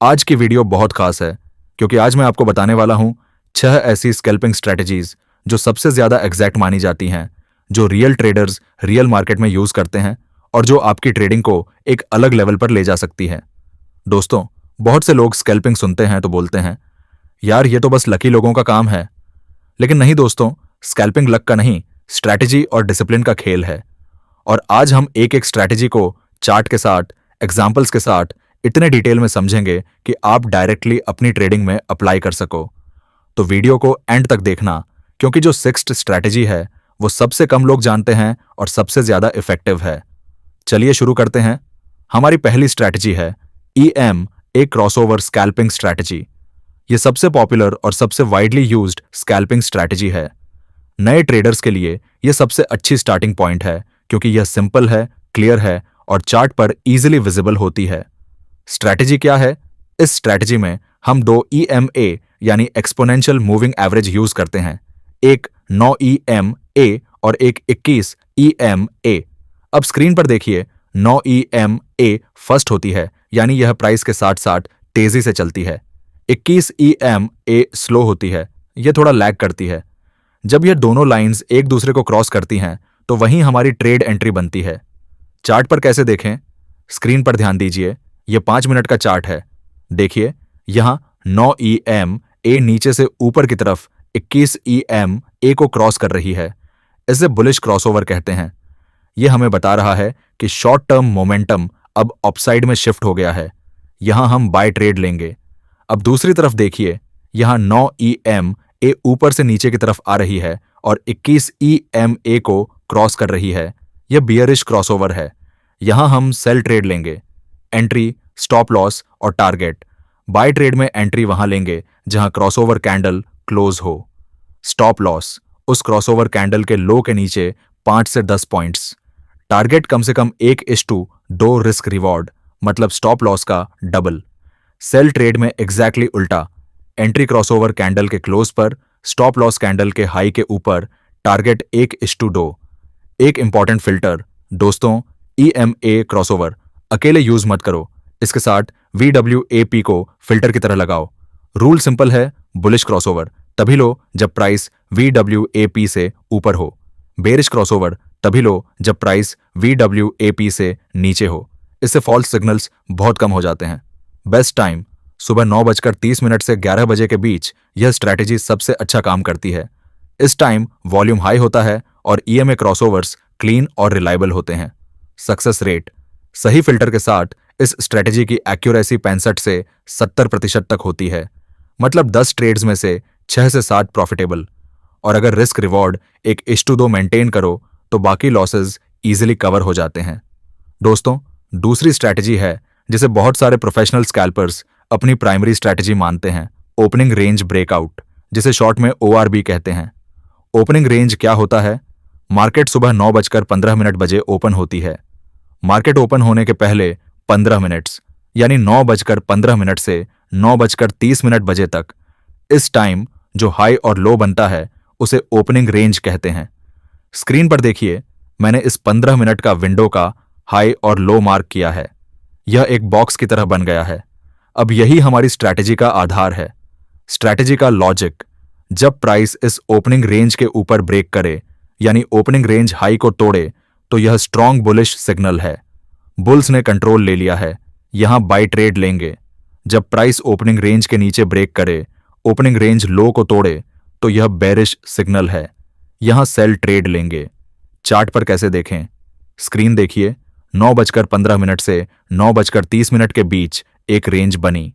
आज की वीडियो बहुत खास है क्योंकि आज मैं आपको बताने वाला हूं 6 ऐसी स्कैल्पिंग स्ट्रेटजीज जो सबसे ज्यादा एग्जैक्ट मानी जाती हैं, जो रियल ट्रेडर्स रियल मार्केट में यूज करते हैं और जो आपकी ट्रेडिंग को एक अलग लेवल पर ले जा सकती है। दोस्तों, बहुत से लोग स्कैल्पिंग सुनते हैं तो बोलते हैं, यार ये तो बस लकी लोगों का काम है। लेकिन नहीं दोस्तों, स्कैल्पिंग लक का नहीं, स्ट्रैटेजी और डिसिप्लिन का खेल है। और आज हम एक एक स्ट्रैटेजी को चार्ट के साथ, एग्जाम्पल्स के साथ इतने डिटेल में समझेंगे कि आप डायरेक्टली अपनी ट्रेडिंग में अप्लाई कर सको। तो वीडियो को एंड तक देखना, क्योंकि जो सिक्स्थ स्ट्रैटेजी है वो सबसे कम लोग जानते हैं और सबसे ज्यादा इफेक्टिव है। चलिए शुरू करते हैं। हमारी पहली स्ट्रैटेजी है EM, ए क्रॉसओवर स्कैल्पिंग स्ट्रैटेजी। ये सबसे पॉपुलर और सबसे वाइडली यूज्ड स्कैल्पिंग स्ट्रैटेजी है। नए ट्रेडर्स के लिए यह सबसे अच्छी स्टार्टिंग पॉइंट है क्योंकि यह सिंपल है, क्लियर है और चार्ट पर इजीली विजिबल होती है। स्ट्रैटेजी क्या है? इस स्ट्रैटेजी में हम दो EMA यानी एक्सपोनेंशियल मूविंग एवरेज यूज करते हैं, एक 9 EMA और एक 21 EMA। अब स्क्रीन पर देखिए, 9 EMA फर्स्ट होती है यानी यह प्राइस के साथ साथ तेजी से चलती है। 21 EMA स्लो होती है, यह थोड़ा लैग करती है। जब यह दोनों लाइंस एक दूसरे को क्रॉस करती हैं तो वहीं हमारी ट्रेड एंट्री बनती है। चार्ट पर कैसे देखें? स्क्रीन पर ध्यान दीजिए, यह 5 मिनट का चार्ट है। देखिए, यहां 9 EMA नीचे से ऊपर की तरफ 21 EMA को क्रॉस कर रही है। इसे बुलिश क्रॉसओवर कहते हैं। यह हमें बता रहा है कि शॉर्ट टर्म मोमेंटम अब अपसाइड में शिफ्ट हो गया है। यहां हम बाय ट्रेड लेंगे। अब दूसरी तरफ देखिए, यहां 9 EMA ऊपर से नीचे की तरफ आ रही है और 21 EMA को क्रॉस कर रही है। यह बियरिश क्रॉसओवर है। यहां हम सेल ट्रेड लेंगे। एंट्री, स्टॉप लॉस और टारगेट। बाय ट्रेड में एंट्री वहां लेंगे जहां क्रॉसओवर कैंडल क्लोज हो। स्टॉप लॉस, उस क्रॉसओवर कैंडल के लो के नीचे 5 से 10 पॉइंट्स। टारगेट कम से कम 1:2 रिस्क रिवॉर्ड, मतलब स्टॉप लॉस का डबल। सेल ट्रेड में एग्जैक्टली उल्टा, एंट्री क्रॉसओवर कैंडल के क्लोज पर, स्टॉप लॉस कैंडल के हाई के ऊपर, टारगेट 1:2। एक इंपॉर्टेंट फिल्टर दोस्तों, EMA क्रॉसओवर अकेले यूज मत करो, इसके साथ VWAP को फिल्टर की तरह लगाओ। रूल सिंपल है, बुलिश क्रॉसओवर तभी लो जब प्राइस VWAP से ऊपर हो, बेरिश क्रॉसओवर तभी लो जब प्राइस VWAP से नीचे हो। इससे फॉल्स सिग्नल्स बहुत कम हो जाते हैं। बेस्ट टाइम सुबह 9:30 से 11 बजे के बीच यह स्ट्रैटेजी सबसे अच्छा काम करती है। इस टाइम वॉल्यूम हाई होता है और EMA क्रॉसओवर्स क्लीन और रिलायबल होते हैं। सक्सेस रेट, सही फिल्टर के साथ इस स्ट्रैटेजी की एक्यूरेसी 65 से 70% तक होती है, मतलब 10 ट्रेड्स में से 6 से 7 प्रॉफिटेबल। और अगर रिस्क रिवॉर्ड 1:2 मेंटेन करो तो बाकी लॉसेज इजीली कवर हो जाते हैं। दोस्तों, दूसरी स्ट्रैटेजी है जिसे बहुत सारे प्रोफेशनल स्कैल्पर्स अपनी प्राइमरी स्ट्रैटेजी मानते हैं, ओपनिंग रेंज ब्रेकआउट, जिसे शॉर्ट में ORB कहते हैं। ओपनिंग रेंज क्या होता है? मार्केट सुबह 9:15 बजे ओपन होती है। मार्केट ओपन होने के पहले 15 मिनट्स यानी 9:15 से 9:30 बजे तक, इस टाइम जो हाई और लो बनता है उसे ओपनिंग रेंज कहते हैं। स्क्रीन पर देखिए, मैंने इस 15 मिनट का विंडो का हाई और लो मार्क किया है। यह एक बॉक्स की तरह बन गया है। अब यही हमारी स्ट्रैटेजी का आधार है। स्ट्रैटेजी का लॉजिक, जब प्राइस इस ओपनिंग रेंज के ऊपर ब्रेक करे यानी ओपनिंग रेंज हाई को तोड़े तो यह स्ट्रॉन्ग बुलिश सिग्नल है। बुल्स ने कंट्रोल ले लिया है, यहां बाय ट्रेड लेंगे। जब प्राइस ओपनिंग रेंज के नीचे ब्रेक करे, ओपनिंग रेंज लो को तोड़े तो यह बेरिश सिग्नल है, यहां सेल ट्रेड लेंगे। चार्ट पर कैसे देखें? स्क्रीन देखिए, 9:15 से 9:30 के बीच एक रेंज बनी।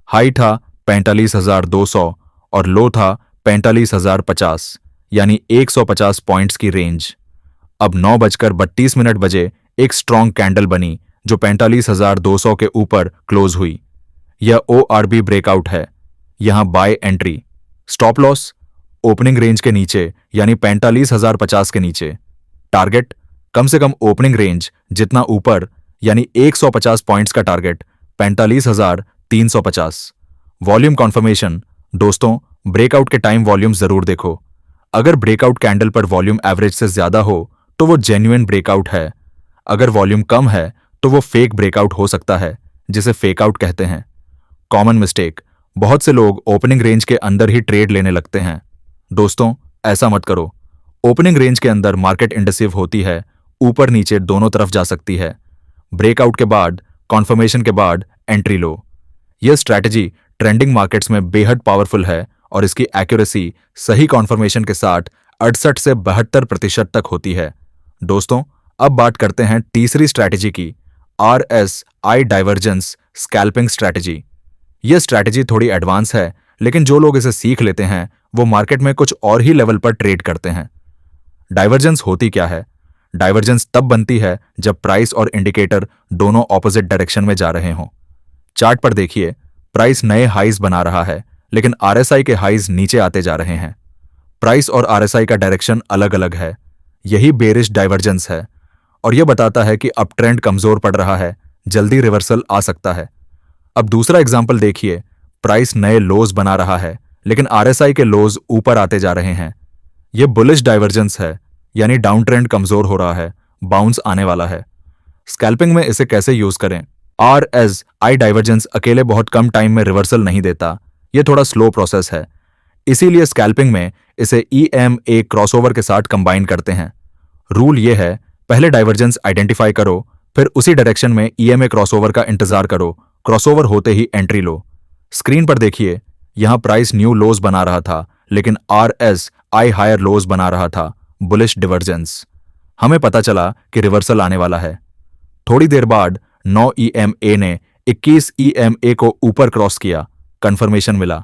हाई था 45,200 और लो था 45,050 यानी 150 पॉइंट्स की रेंज। अब 9:32 बजे एक स्ट्रॉन्ग कैंडल बनी जो 45,200 के ऊपर क्लोज हुई। यह ORB ब्रेकआउट है, यहां buy entry. Stop loss, opening range के नीचे यानी 45,050 के नीचे। टारगेट, कम से कम ओपनिंग रेंज जितना ऊपर यानी 150 पॉइंट्स का टारगेट 45,350। वॉल्यूम कॉन्फर्मेशन दोस्तों, ब्रेकआउट के टाइम वॉल्यूम जरूर देखो। अगर ब्रेकआउट कैंडल पर वॉल्यूम एवरेज से ज्यादा हो तो वो जेन्युइन ब्रेकआउट है। अगर वॉल्यूम कम है तो वो फेक ब्रेकआउट हो सकता है, जिसे फेकआउट कहते हैं। कॉमन मिस्टेक, बहुत से लोग ओपनिंग रेंज के अंदर ही ट्रेड लेने लगते हैं। दोस्तों, ऐसा मत करो। ओपनिंग रेंज के अंदर मार्केट इंडेसिव होती है, ऊपर नीचे दोनों तरफ जा सकती है। ब्रेकआउट के बाद, कॉन्फर्मेशन के बाद एंट्री लो। यह स्ट्रैटेजी ट्रेंडिंग मार्केट्स में बेहद पावरफुल है और इसकी एक्यूरेसी सही कॉन्फर्मेशन के साथ 68 से 72% तक होती है। दोस्तों, अब बात करते हैं तीसरी स्ट्रैटेजी की, RSI डाइवर्जेंस स्कैल्पिंग स्ट्रैटेजी। यह स्ट्रैटेजी थोड़ी एडवांस है, लेकिन जो लोग इसे सीख लेते हैं वो मार्केट में कुछ और ही लेवल पर ट्रेड करते हैं। डाइवर्जेंस होती क्या है? डाइवर्जेंस तब बनती है जब प्राइस और इंडिकेटर दोनों ऑपोजिट डायरेक्शन में जा रहे हों। चार्ट पर देखिए, प्राइस नए हाईज बना रहा है, लेकिन RSI के हाईज नीचे आते जा रहे हैं। प्राइस और RSI का डायरेक्शन अलग अलग है। यही बेरिश डाइवर्जेंस है और यह बताता है कि अब ट्रेंड कमजोर पड़ रहा है, जल्दी रिवर्सल आ सकता है। अब दूसरा एग्जाम्पल देखिए, प्राइस नए लोज बना रहा है, लेकिन RSI के लोज ऊपर आते जा रहे हैं। यह बुलिश डाइवर्जेंस है, यानी डाउन ट्रेंड कमजोर हो रहा है, बाउंस आने वाला है। स्कैल्पिंग में इसे कैसे यूज करें? RSI डाइवर्जेंस अकेले बहुत कम टाइम में रिवर्सल नहीं देता, यह थोड़ा स्लो प्रोसेस है। इसीलिए स्कैल्पिंग में इसे EMA क्रॉसओवर के साथ कंबाइन करते हैं। रूल यह है, पहले डाइवर्जेंस आइडेंटिफाई करो, फिर उसी डायरेक्शन में EMA क्रॉसओवर का इंतजार करो, क्रॉसओवर होते ही एंट्री लो। स्क्रीन पर देखिए, यहां प्राइस न्यू लोज बना रहा था, लेकिन RSI हायर लोज बना रहा था, बुलिश डिवर्जेंस। हमें पता चला कि रिवर्सल आने वाला है। थोड़ी देर बाद 9 EMA ने 21 EMA को ऊपर क्रॉस किया, कंफर्मेशन मिला।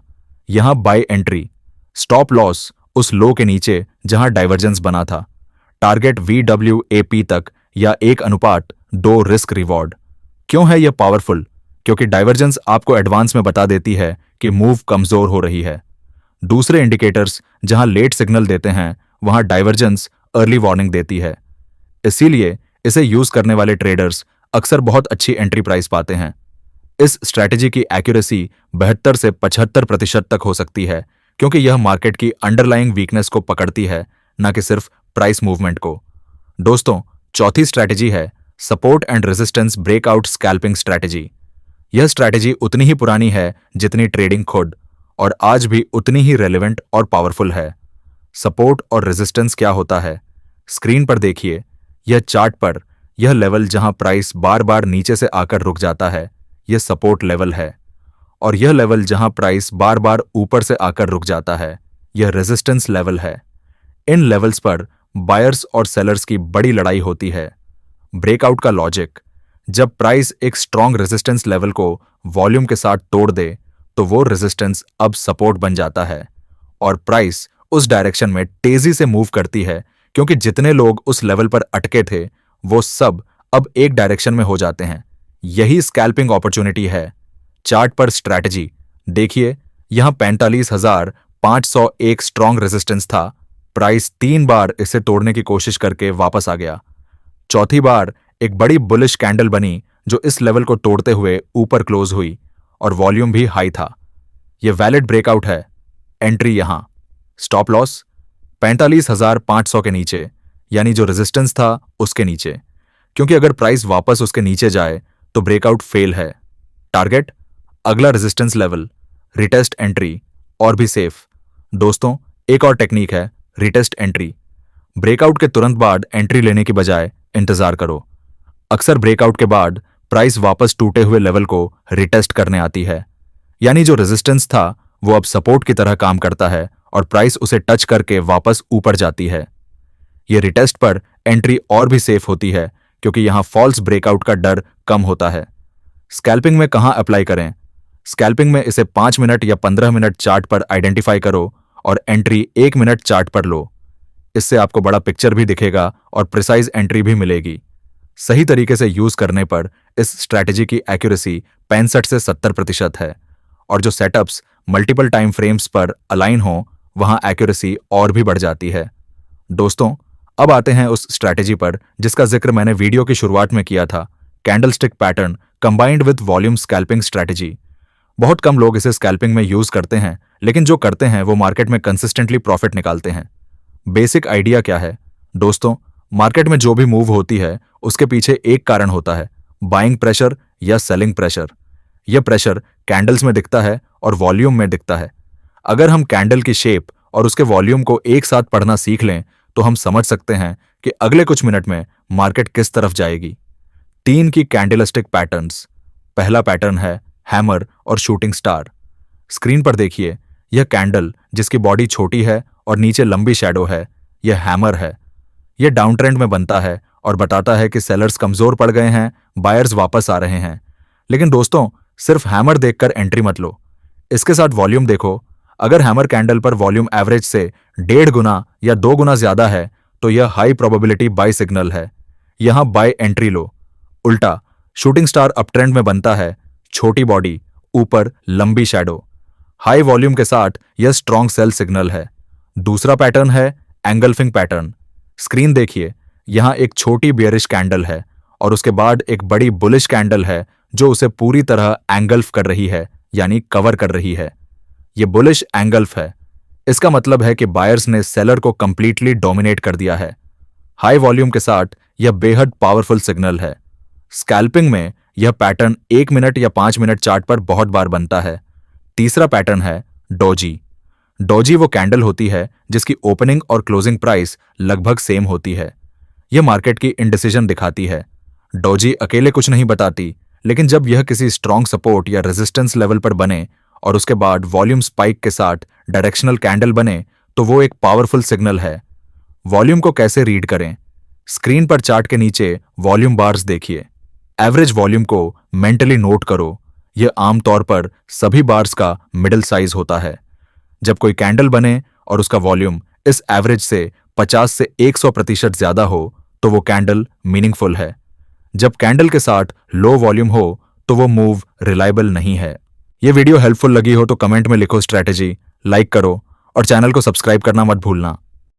यहां बाय एंट्री, स्टॉप लॉस उस लो के नीचे जहां डाइवर्जेंस बना था, टारगेट VWAP तक या 1:2 रिस्क रिवॉर्ड। क्यों है यह पावरफुल? क्योंकि डाइवर्जेंस आपको एडवांस में बता देती है कि मूव कमजोर हो रही है। दूसरे इंडिकेटर्स जहां लेट सिग्नल देते हैं, वहां डाइवर्जेंस अर्ली वार्निंग देती है। इसीलिए इसे यूज करने वाले ट्रेडर्स अक्सर बहुत अच्छी एंट्री प्राइस पाते हैं। इस स्ट्रैटेजी की एक्यूरेसी 72 से 75% तक हो सकती है, क्योंकि यह मार्केट की अंडरलाइंग वीकनेस को पकड़ती है, न कि सिर्फ प्राइस मूवमेंट को। दोस्तों, चौथी स्ट्रैटेजी है support and resistance breakout scalping strategy. यह स्ट्रैटेजी उतनी ही पुरानी है जितनी ट्रेडिंग खुद, और आज भी उतनी ही रेलेवेंट और पावरफुल है। सपोर्ट और रेजिस्टेंस क्या होता है? स्क्रीन पर देखिए, यह चार्ट पर यह लेवल जहां प्राइस बार बार नीचे से आकर रुक जाता है, यह सपोर्ट लेवल है, और यह लेवल जहां प्राइस बार बार ऊपर से आकर रुक जाता है, यह रेजिस्टेंस लेवल है। इन लेवल्स पर बायर्स और सेलर्स की बड़ी लड़ाई होती है। ब्रेकआउट का लॉजिक, जब प्राइस एक स्ट्रॉन्ग रेजिस्टेंस लेवल को वॉल्यूम के साथ तोड़ दे, तो वो रेजिस्टेंस अब सपोर्ट बन जाता है और प्राइस उस डायरेक्शन में तेजी से मूव करती है, क्योंकि जितने लोग उस लेवल पर अटके थे वो सब अब एक डायरेक्शन में हो जाते हैं। यही स्कैल्पिंग अपॉर्चुनिटी है। चार्ट पर स्ट्रैटेजी देखिए, यहां 45,500 एक स्ट्रॉन्ग रेजिस्टेंस था। प्राइस 3 बार इसे तोड़ने की कोशिश करके वापस आ गया। चौथी बार एक बड़ी बुलिश कैंडल बनी जो इस लेवल को तोड़ते हुए ऊपर क्लोज हुई और वॉल्यूम भी हाई था। यह वैलिड ब्रेकआउट है। एंट्री यहां, स्टॉप लॉस 45,500 के नीचे, यानी जो रेजिस्टेंस था उसके नीचे, क्योंकि अगर प्राइस वापस उसके नीचे जाए तो ब्रेकआउट फेल है। टारगेट अगला रेजिस्टेंस लेवल, रिटेस्ट एंट्री और भी सेफ। दोस्तों, एक और टेक्निक है रिटेस्ट एंट्री। ब्रेकआउट के तुरंत बाद एंट्री लेने की बजाय इंतजार करो। अक्सर ब्रेकआउट के बाद प्राइस वापस टूटे हुए लेवल को रिटेस्ट करने आती है, यानी जो रेजिस्टेंस था वो अब सपोर्ट की तरह काम करता है और प्राइस उसे टच करके वापस ऊपर जाती है। ये रिटेस्ट पर एंट्री और भी सेफ होती है, क्योंकि यहां फॉल्स ब्रेकआउट का डर कम होता है। स्कैल्पिंग में कहां अप्लाई करें? स्कैल्पिंग में इसे 5 मिनट या 15 मिनट चार्ट पर आइडेंटिफाई करो और एंट्री 1 मिनट चार्ट पर लो। इससे आपको बड़ा पिक्चर भी दिखेगा और प्रिसाइज एंट्री भी मिलेगी। सही तरीके से यूज करने पर इस स्ट्रैटेजी की एक्यूरेसी 65 से 70% है, और जो सेटअप्स मल्टीपल टाइम फ्रेम्स पर अलाइन हो वहां एक्यूरेसी और भी बढ़ जाती है। दोस्तों, अब आते हैं उस स्ट्रैटेजी पर जिसका जिक्र मैंने वीडियो की शुरुआत में किया था, candlestick pattern combined with volume scalping strategy. बहुत कम लोग इसे स्कैल्पिंग में यूज करते हैं, लेकिन जो करते हैं वो मार्केट में कंसिस्टेंटली प्रॉफिट निकालते हैं। बेसिक आइडिया क्या है? दोस्तों, मार्केट में जो भी मूव होती है उसके पीछे एक कारण होता है, बाइंग प्रेशर या सेलिंग प्रेशर। यह प्रेशर कैंडल्स में दिखता है और वॉल्यूम में दिखता है। अगर हम कैंडल की शेप और उसके वॉल्यूम को एक साथ पढ़ना सीख लें तो हम समझ सकते हैं कि अगले कुछ मिनट में मार्केट किस तरफ जाएगी। 3 की कैंडलस्टिक पैटर्न्स। पहला पैटर्न है हैमर और शूटिंग स्टार। स्क्रीन पर देखिए, यह कैंडल जिसकी बॉडी छोटी है और नीचे लंबी शैडो है, यह हैमर है। यह डाउन ट्रेंड में बनता है और बताता है कि सेलर्स कमजोर पड़ गए हैं, बायर्स वापस आ रहे हैं। लेकिन दोस्तों, सिर्फ हैमर देखकर एंट्री मत लो, इसके साथ वॉल्यूम देखो। अगर हैमर कैंडल पर वॉल्यूम एवरेज से 1.5 गुना या 2 गुना ज्यादा है तो यह हाई प्रोबेबिलिटी बाय सिग्नल है, यहां बाय एंट्री लो। उल्टा, शूटिंग स्टार अप ट्रेंड में बनता है, छोटी बॉडी, ऊपर लंबी शैडो, हाई वॉल्यूम के साथ यह स्ट्रॉन्ग सेल सिग्नल है। दूसरा पैटर्न है एंगल्फिंग पैटर्न। स्क्रीन देखिए, यहां एक छोटी बियरिश कैंडल है और उसके बाद एक बड़ी बुलिश कैंडल है जो उसे पूरी तरह एंगल्फ कर रही है, यानी कवर कर रही है। यह बुलिश एंगल्फ है, इसका मतलब है कि बायर्स ने सेलर को कंप्लीटली डोमिनेट कर दिया है। हाई वॉल्यूम के साथ यह बेहद पावरफुल सिग्नल है। स्कैल्पिंग में यह पैटर्न 1 मिनट या 5 मिनट चार्ट पर बहुत बार बनता है। तीसरा पैटर्न है डोजी। डोजी वो कैंडल होती है जिसकी ओपनिंग और क्लोजिंग प्राइस लगभग सेम होती है। यह मार्केट की इंडिसीजन दिखाती है। डोजी अकेले कुछ नहीं बताती, लेकिन जब यह किसी स्ट्रॉन्ग सपोर्ट या रेजिस्टेंस लेवल पर बने और उसके बाद वॉल्यूम स्पाइक के साथ डायरेक्शनल कैंडल बने तो वो एक पावरफुल सिग्नल है। वॉल्यूम को कैसे रीड करें? स्क्रीन पर चार्ट के नीचे वॉल्यूम बार्स देखिए। एवरेज वॉल्यूम को मेंटली नोट करो। यह आमतौर पर सभी बार्स का मिडिल साइज होता है। जब कोई कैंडल बने और उसका वॉल्यूम इस एवरेज से 50 से 100% ज्यादा हो तो वो कैंडल मीनिंगफुल है। जब कैंडल के साथ लो वॉल्यूम हो तो वो मूव रिलायबल नहीं है। ये वीडियो हेल्पफुल लगी हो तो कमेंट में लिखो स्ट्रैटेजी, लाइक करो और चैनल को सब्सक्राइब करना मत भूलना।